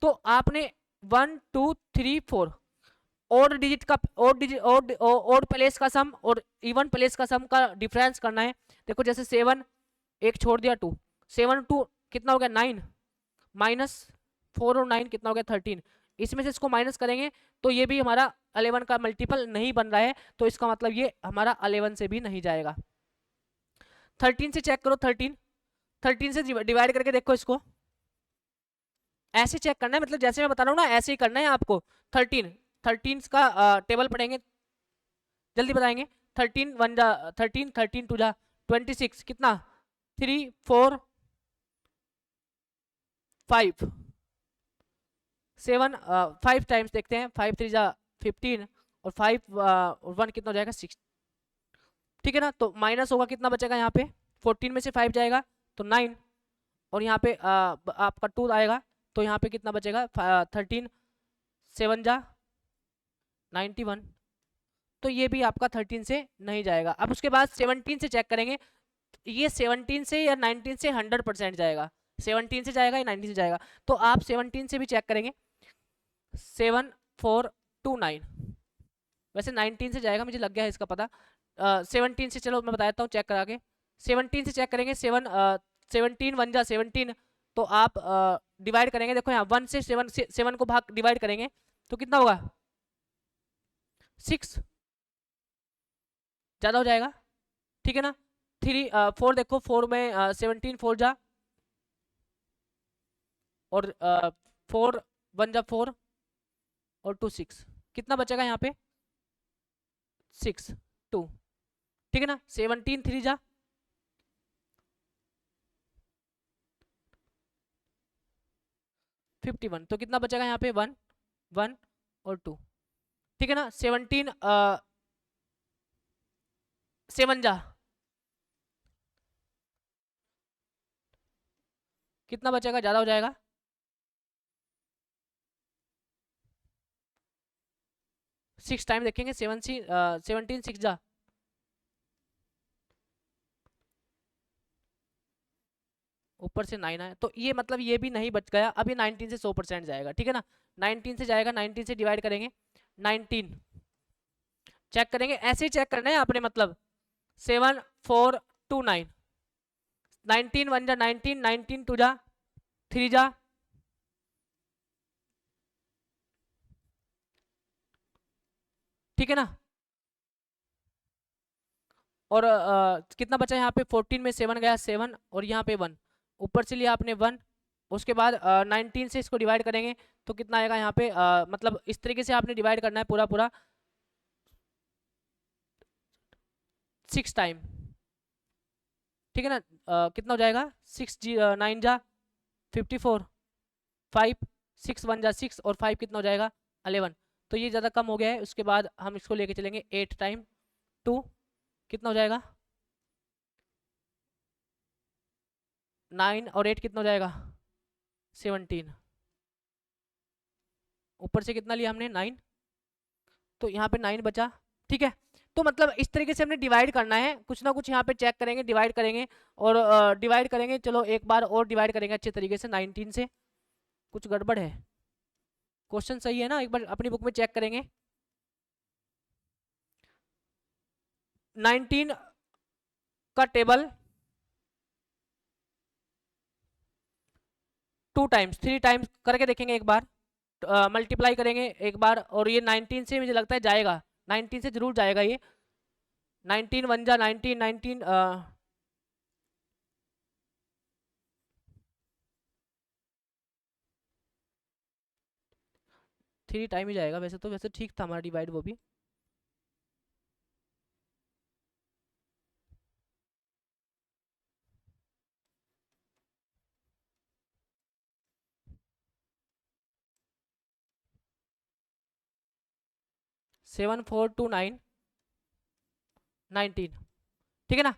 S1: तो आपने 1 2 3 4 ओड डिजिट का ओड प्लेस का सम और इवन प्लेस का सम का डिफरेंस करना है। देखो जैसे 7 एक छोड़ दिया 2, 7 2 कितना हो गया 9, माइनस 4 और 9 कितना हो गया 13, इसमें से इसको माइनस करेंगे तो ये भी हमारा 11 का मल्टीपल नहीं बन रहा है, तो इसका मतलब ये हमारा 11 से भी नहीं जाएगा। 13 से चेक करो, 13 से डिवाइड करके देखो इसको, ऐसे चेक करना है, मतलब जैसे मैं बता रहा हूँ ना ऐसे ही करना है आपको। 13 का टेबल पढ़ेंगे, जल्दी बताएंगे। 13 1 जा 13, 13 2 जा 26, कितना 3 4 5 7 5 टाइम्स देखते हैं, 5 3 जा 15 और 5 और 1 कितना हो जाएगा 6, ठीक है ना। तो माइनस होगा, कितना बचेगा यहाँ पे 14 में से 5 जाएगा तो 9, और यहाँ पे आपका 2 आएगा तो यहाँ पे कितना बचेगा 13, 7 जा 91, तो ये भी आपका 13 से नहीं जाएगा। अब उसके बाद 17 से चेक करेंगे, ये 17 से या 19 से 100% जाएगा, 17 से जाएगा या 19 से जाएगा, तो आप 17 से भी चेक करेंगे। 7 4 2 9, वैसे 19 से जाएगा, मुझे लग गया है इसका पता। 17 से चलो मैं बता देता हूँ चेक करा के, 17 से चेक करेंगे। 17 1 जा 17, तो आप डिवाइड करेंगे, देखो यहाँ 1 से 7 को भाग डिवाइड करेंगे तो कितना होगा 6, ज़्यादा हो जाएगा, ठीक है ना। 3 4 देखो 4 में 17 4 जा और 4 1 जा 4 और 2 6, कितना बचेगा यहाँ पे 6 2, ठीक है ना। 17 3 जा 51, तो कितना बचेगा यहाँ पे 1 1 और 2, ठीक है ना। 17 7 जा कितना बचेगा, ज़्यादा हो जाएगा 6 टाइम देखेंगे, 17 6 जा ऊपर से 9 आया, तो ये मतलब ये भी नहीं बच गया, अब ये 19 से 100% जाएगा, ठीक है ना। 19 से जाएगा, 19 से डिवाइड करेंगे 19 चेक करेंगे, ऐसे ही चेक करना है आपने, मतलब 7 4 2 9, 19 1 जा 19, 19 2 जा 3 जा ठीक है ना। और कितना बचा यहाँ पे, 14 में 7 गया 7, और यहाँ पे 1, ऊपर से लिया आपने 1। उसके बाद 19 से इसको डिवाइड करेंगे तो कितना आएगा यहाँ पे, मतलब इस तरीके से आपने डिवाइड करना है पूरा पूरा 6 टाइम। ठीक है ना। कितना हो जाएगा, 9 जा 54, 5 6 1 जा 6, और 5 कितना हो जाएगा 11। तो ये ज़्यादा कम हो गया है। उसके बाद हम इसको लेके चलेंगे 8 टाइम 2, कितना हो जाएगा 9, और 8 कितना हो जाएगा 17। ऊपर से कितना लिया हमने 9, तो यहाँ पे 9 बचा। ठीक है। तो मतलब इस तरीके से हमने डिवाइड करना है, कुछ ना कुछ यहाँ पे चेक करेंगे, डिवाइड करेंगे और डिवाइड करेंगे। चलो एक बार और डिवाइड करेंगे अच्छे तरीके से 19 से। कुछ गड़बड़ है, क्वेश्चन सही है ना, एक बार अपनी बुक में चेक करेंगे। 19 का टेबल 2 टाइम्स 3 टाइम्स करके देखेंगे एक बार, मल्टीप्लाई करेंगे एक बार, और ये 19 से मुझे लगता है जाएगा, 19 से जरूर जाएगा ये। 19 1 जा 19, 19 3 टाइम ही जाएगा वैसे तो, वैसे ठीक था हमारा डिवाइड वो भी। सेवन 4 2 9 19, ठीक है ना।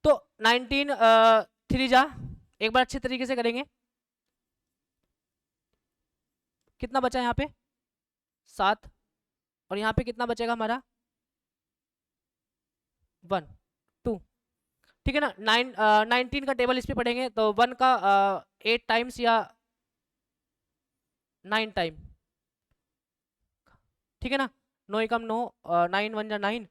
S1: तो 19 3 जा, एक बार अच्छे तरीके से करेंगे, कितना बचा यहाँ पे 7, और यहाँ पे कितना बचेगा हमारा 1 2। ठीक है ना। 19 का टेबल इस पे पढ़ेंगे तो 1 का 8 टाइम्स या 9 टाइम, ठीक है ना। 9 एकम 9, 9 1 जा 9,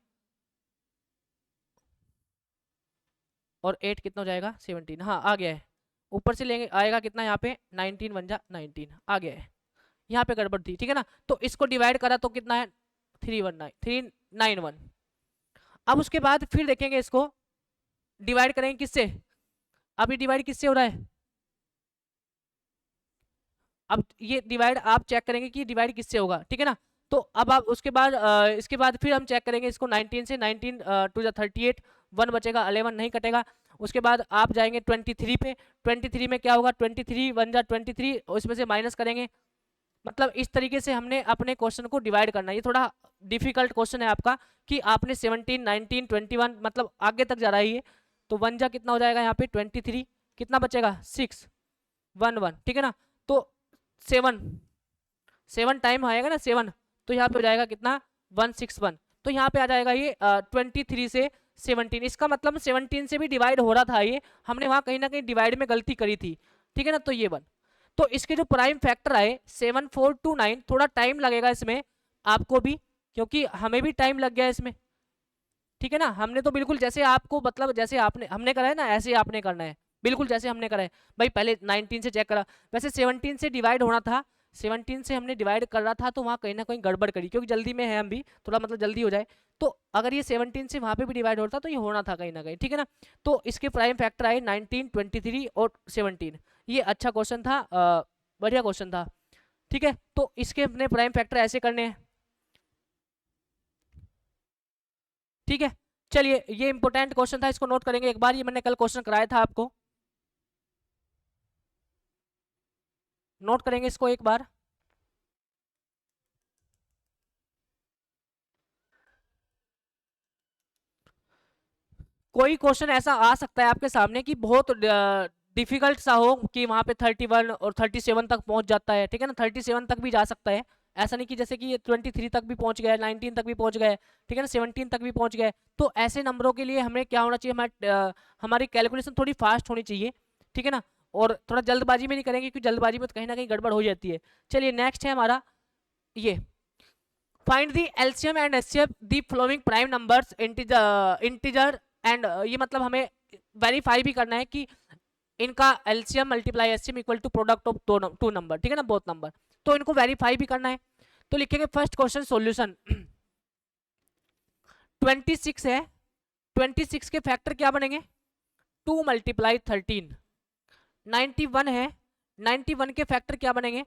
S1: और 8 कितना हो जाएगा 17। हाँ आ गया है। ऊपर से लेंगे आएगा कितना यहाँ पे 19 1 जा 19 आ गया है। यहाँ पे गड़बड़ थी, ठीक है ना। तो इसको डिवाइड करा तो कितना है 391। अब उसके बाद फिर देखेंगे इसको डिवाइड करेंगे किससे, अब ये डिवाइड किससे हो रहा है, अब ये डिवाइड आप चेक करेंगे कि डिवाइड किससे होगा, ठीक है ना। तो अब आप उसके बाद इसके बाद फिर हम चेक करेंगे इसको 19 से, 19 2 जा 38, 1 बचेगा 11 नहीं कटेगा। उसके बाद आप जाएंगे 23 पे, 23 में क्या होगा 23 1 जा 23, उसमें से माइनस करेंगे। मतलब इस तरीके से हमने अपने क्वेश्चन को डिवाइड करना है। ये थोड़ा डिफिकल्ट क्वेश्चन है आपका कि आपने 17 19 21 मतलब आगे तक जा रहा है ये। तो 1 जा कितना हो जाएगा यहाँ पे 23, कितना बचेगा 6 1 1, ठीक है ना। तो 7 टाइम आएगा ना 7, तो यहाँ पे हो जाएगा कितना 161। तो यहाँ पे आ जाएगा ये 23 से 17। इसका मतलब 17 से भी डिवाइड हो रहा था ये, हमने वहाँ कहीं ना कहीं डिवाइड में गलती करी थी, ठीक है ना। तो ये 1, तो इसके जो प्राइम फैक्टर आए 7429, थोड़ा टाइम लगेगा इसमें आपको भी, क्योंकि हमें भी टाइम लग गया इसमें, ठीक है ना। हमने तो बिल्कुल जैसे आपको मतलब जैसे आपने हमने करा है ना ऐसे ही आपने करना है, बिल्कुल जैसे हमने करा है। भाई पहले 19 से चेक करा, वैसे 17 से डिवाइड होना था, 17 से हमने डिवाइड कर रहा था तो वहाँ कहीं ना कहीं गड़बड़ करी, क्योंकि जल्दी में है हम भी, थोड़ा मतलब जल्दी हो जाए। तो अगर ये 17 से वहाँ पे भी डिवाइड होता तो ये होना था कहीं ना कहीं, ठीक है ना। तो इसके प्राइम फैक्टर आए 19 23 और 17। ये अच्छा क्वेश्चन था, बढ़िया क्वेश्चन था, ठीक है। तो इसके अपने प्राइम फैक्टर ऐसे करने हैं, ठीक है। चलिए ये इंपॉर्टेंट क्वेश्चन था, इसको नोट करेंगे एक बार, ये मैंने कल क्वेश्चन कराया था आपको, नोट करेंगे इसको एक बार। कोई क्वेश्चन ऐसा आ सकता है आपके सामने कि बहुत डिफिकल्ट सा हो, कि वहां पे 31 और 37 तक पहुंच जाता है, ठीक है ना, 37 तक भी जा सकता है। ऐसा नहीं कि जैसे कि ये 23 तक भी पहुंच गया, 19 तक भी पहुंच गए, ठीक है ना, 17 तक भी पहुंच गए। तो ऐसे नंबरों के लिए हमें क्या होना चाहिए, हमारी कैलकुलेशन थोड़ी फास्ट होनी चाहिए, ठीक है ना। और थोड़ा जल्दबाजी में नहीं करेंगे, क्योंकि जल्दबाजी में तो कहीं ना कहीं गड़बड़ हो जाती है। चलिए नेक्स्ट है हमारा ये, find the LCM and HCF the following prime numbers integer and, ये मतलब हमें वेरीफाई भी करना है कि इनका LCM multiply HCM equal to product of two number, ठीक है ना, बोथ नंबर। तो इनको वेरीफाई भी करना है। तो लिखेंगे फर्स्ट क्वेश्चन सॉल्यूशन, 26 है, 26 के फैक्टर क्या बनेंगे? 2 मल्टीप्लाई 13। 91 है, 91 के फैक्टर क्या बनेंगे?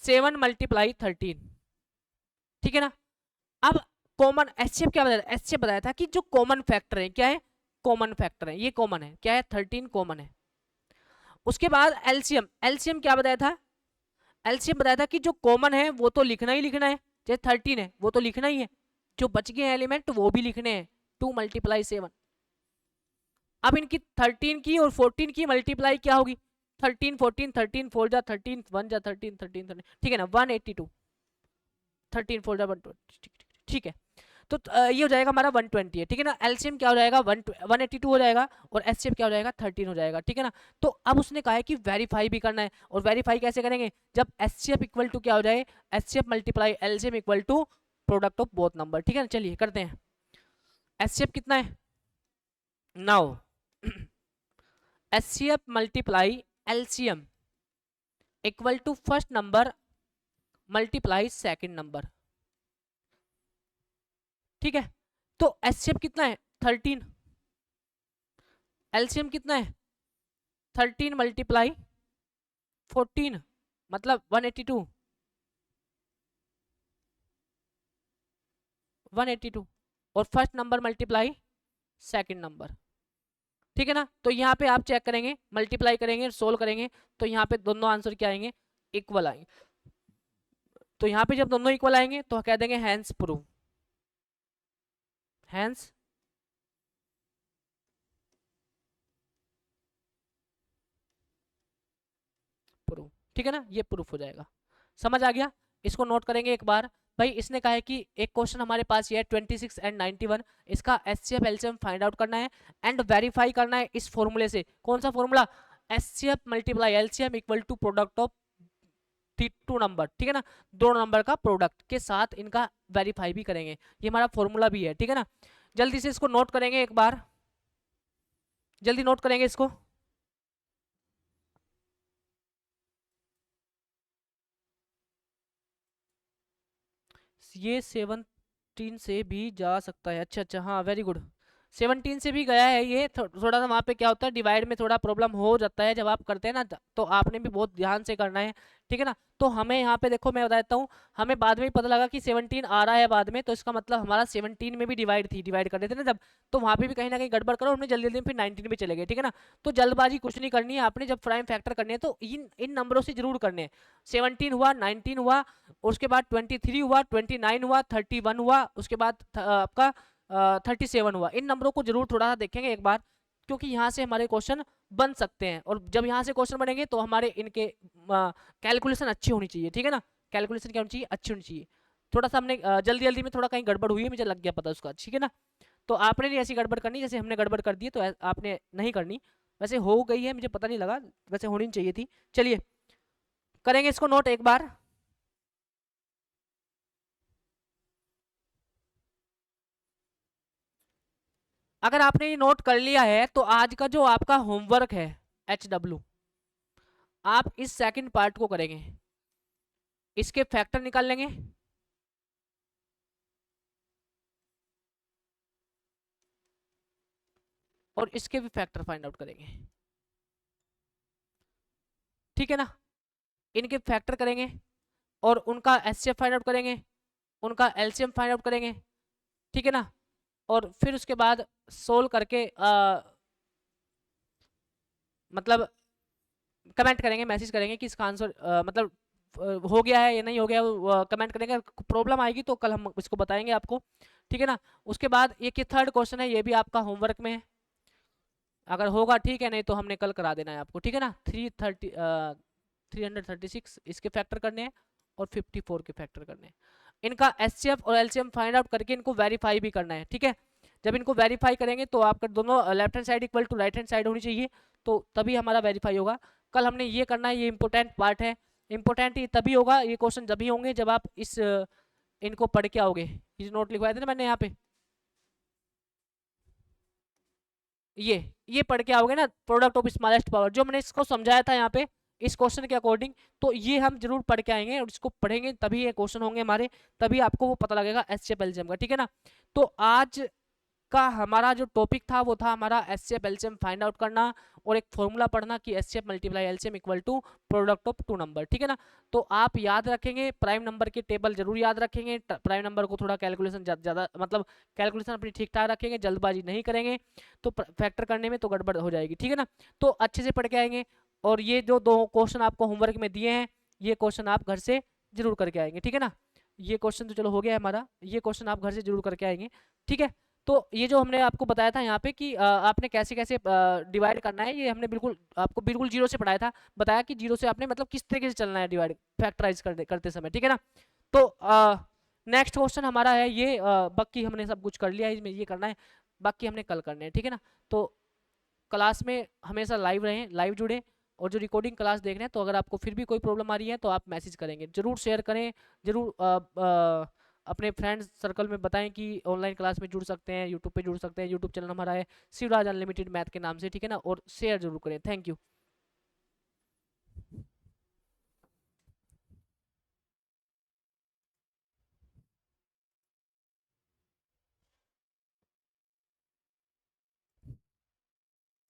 S1: 7 मल्टीप्लाई 13। ठीक है ना। अब कॉमन एचसीएफ क्या बताया था? एचसीएफ बताया था कि जो कॉमन फैक्टर है, क्या है? कॉमन फैक्टर है, ये कॉमन है, क्या है? 13 कॉमन है। उसके बाद एलसीएम, एलसीएम क्या बताया था? एलसीएम बताया था कि जो कॉमन है वो तो लिखना ही लिखना है, जैसे 13 है वो तो लिखना ही है, जो बच गए एलिमेंट वो भी लिखने हैं, 2 मल्टीप्लाई 7। अब इनकी 13 की और 14 की मल्टीप्लाई क्या होगी? 13 14, 13 4 जा 13, 1 जा 13, 13 13, ठीक है ना, 182, 13 4 जा 120, ठीक है। तो ये हो जाएगा हमारा 120 है, ठीक है ना। एलसीएम क्या हो जाएगा? 182 हो जाएगा, और एचसीएफ क्या हो जाएगा? 13 हो जाएगा, ठीक है ना। तो अब उसने कहा है कि वेरीफाई भी करना है, और वेरीफाई कैसे करेंगे? जब एचसीएफ इक्वल टू क्या हो जाए? HCF multiply LCM equal to product of both number, ठीक है ना। चलिए करते हैं। एचसीएफ कितना है? Now HCF multiply LCM equal to first number multiply second number, ठीक है। तो एचसीएफ कितना है? 13। एलसीएम कितना है? 13 मल्टीप्लाई 14 मतलब 182, 182, और first number multiply second number, ठीक है ना। तो यहाँ पे आप चेक करेंगे, मल्टीप्लाई करेंगे, सोल्व करेंगे, तो यहाँ पे दोनों आंसर क्या आएंगे? इक्वल आएंगे। तो यहाँ पे जब दोनों इक्वल आएंगे तो कह देंगे हैंस प्रूव, हैंस प्रूफ, ठीक है ना। ये प्रूफ हो जाएगा। समझ आ गया? इसको नोट करेंगे एक बार। भाई इसने कहा है कि एक क्वेश्चन हमारे पास ये है 26 एंड 91, इसका एचसीएफ एलसीएम फाइंड आउट करना है एंड वेरीफाई करना है इस फॉर्मूले से। कौन सा formula? HCF multiply LCM equal to product of two number, ठीक है ना, दो नंबर का प्रोडक्ट के साथ इनका वेरीफाई भी करेंगे। ये हमारा फॉर्मूला भी है, ठीक है ना। जल्दी से इसको नोट करेंगे एक बार, जल्दी नोट करेंगे इसको। ये 17 से भी जा सकता है, अच्छा अच्छा, हाँ वेरी गुड, 17 से भी गया है ये। थोड़ा सा वहाँ पे क्या होता है, डिवाइड में थोड़ा प्रॉब्लम हो जाता है जब आप करते हैं ना, तो आपने भी बहुत ध्यान से करना है, ठीक है ना। तो हमें यहाँ पे देखो मैं बता देता हूँ, हमें बाद में ही पता लगा कि 17 आ रहा है बाद में, तो इसका मतलब हमारा 17 में भी डिवाइड थी, डिवाइड कर रहे थे ना जब, तो वहाँ पे भी कहीं ना कहीं गड़बड़ करो, हमने जल्दी जल्दी में फिर 19 में चले गए, ठीक है ना। तो जल्दबाजी कुछ नहीं करनी है आपने, जब प्राइम फैक्टर करने हैं तो इन इन नंबरों से जरूर करने हैं। 17 हुआ, 19 हुआ, उसके बाद 23 हुआ, 29 हुआ, 31 हुआ, उसके बाद आपका 37 हुआ। इन नंबरों को जरूर थोड़ा सा देखेंगे एक बार, क्योंकि यहाँ से हमारे क्वेश्चन बन सकते हैं, और जब यहाँ से क्वेश्चन बनेंगे तो हमारे इनके कैलकुलेशन अच्छी होनी चाहिए, ठीक है ना। कैलकुलेशन क्या होनी चाहिए? अच्छी होनी चाहिए। थोड़ा सा हमने जल्दी जल्दी में थोड़ा कहीं गड़बड़ हुई है, मुझे लग गया पता उसका, ठीक है ना। तो आपने नहीं ऐसी गड़बड़ करनी जैसे हमने गड़बड़ कर दी है, तो आपने नहीं करनी। वैसे हो गई है, मुझे पता नहीं लगा, वैसे होनी चाहिए थी। चलिए करेंगे इसको नोट एक बार। अगर आपने ये नोट कर लिया है तो आज का जो आपका होमवर्क है HW, आप इस सेकंड पार्ट को करेंगे, इसके फैक्टर निकाल लेंगे, और इसके भी फैक्टर फाइंड आउट करेंगे, ठीक है ना। इनके फैक्टर करेंगे और उनका एचसीएफ फाइंड आउट करेंगे, उनका एलसीएम फाइंड आउट करेंगे, ठीक है ना। और फिर उसके बाद सोल्व करके मतलब कमेंट करेंगे, मैसेज करेंगे कि इसका आंसर मतलब हो गया है या नहीं हो गया, कमेंट करेंगे। प्रॉब्लम आएगी तो कल हम इसको बताएंगे आपको, ठीक है ना। उसके बाद ये थर्ड क्वेश्चन है, ये भी आपका होमवर्क में है, अगर होगा ठीक है, नहीं तो हमने कल करा देना है आपको, ठीक है ना। 336 इसके फैक्टर करने हैं और 54 के फैक्टर करने हैं। इनका एचसीएफ और एलसीएम फाइंड आउट करके इनको वेरीफाई भी करना है, ठीक है। जब इनको वेरीफाई करेंगे तो आपका दोनों left hand side equal to right hand side होनी चाहिए, तो तभी हमारा वेरीफाई होगा। कल हमने ये करना है, ये इंपॉर्टेंट पार्ट है। इंपॉर्टेंट ये तभी होगा, ये क्वेश्चन जब ही होंगे जब आप इस इनको पढ़ के आओगे। ये नोट लिखवाए थे ना मैंने यहाँ पे, ये पढ़ के आओगे ना, प्रोडक्ट ऑफ स्मॉलेस्ट पावर, जो मैंने इसको समझाया था यहाँ पे, इस क्वेश्चन के अकॉर्डिंग। तो ये हम जरूर पढ़ के आएंगे और इसको पढ़ेंगे तभी ये क्वेश्चन होंगे हमारे, तभी आपको वो पता लगेगा एचसीएफ एलसीएम का, ठीक है ना। तो आज का हमारा जो टॉपिक था वो था हमारा एचसीएफ एलसीएम फाइंड आउट करना और एक फॉर्मूला पढ़ना कि HCF multiply LCM equal to product of two number, ठीक है ना। तो आप याद रखेंगे, प्राइम नंबर के टेबल जरूर याद रखेंगे, प्राइम नंबर को थोड़ा कैलकुलेशन ज़्यादा मतलब कैलकुलेशन अपनी ठीक ठाक रखेंगे, जल्दबाजी नहीं करेंगे तो फैक्टर करने में तो गड़बड़ हो जाएगी, ठीक है ना। तो अच्छे से पढ़ के आएंगे और ये जो दो क्वेश्चन आपको होमवर्क में दिए हैं ये क्वेश्चन आप घर से जरूर करके आएंगे, ठीक है ना। ये क्वेश्चन तो चलो हो गया है हमारा, ये क्वेश्चन आप घर से जरूर करके आएंगे, ठीक है। तो ये जो हमने आपको बताया था यहाँ पे कि आपने कैसे कैसे डिवाइड करना है, ये हमने बिल्कुल आपको बिल्कुल जीरो से पढ़ाया था, बताया कि जीरो से आपने मतलब किस तरीके से चलना है डिवाइड फैक्टराइज करते समय, ठीक है ना। तो नेक्स्ट क्वेश्चन हमारा है ये, बाकी हमने सब कुछ कर लिया है, इसमें ये करना है, बाकी हमने कल करने हैं, ठीक है ना। तो क्लास में हमेशा लाइव रहें, लाइव जुड़े, और जो रिकॉर्डिंग क्लास देख रहे हैं तो अगर आपको फिर भी कोई प्रॉब्लम आ रही है तो आप मैसेज करेंगे, जरूर शेयर करें, जरूर अपने फ्रेंड्स सर्कल में बताएं कि ऑनलाइन क्लास में जुड़ सकते हैं, यूट्यूब पे जुड़ सकते हैं, यूट्यूब चैनल हमारा है शिवराज अनलिमिटेड मैथ के नाम से, ठीक है ना, और शेयर जरूर करें। Thank you.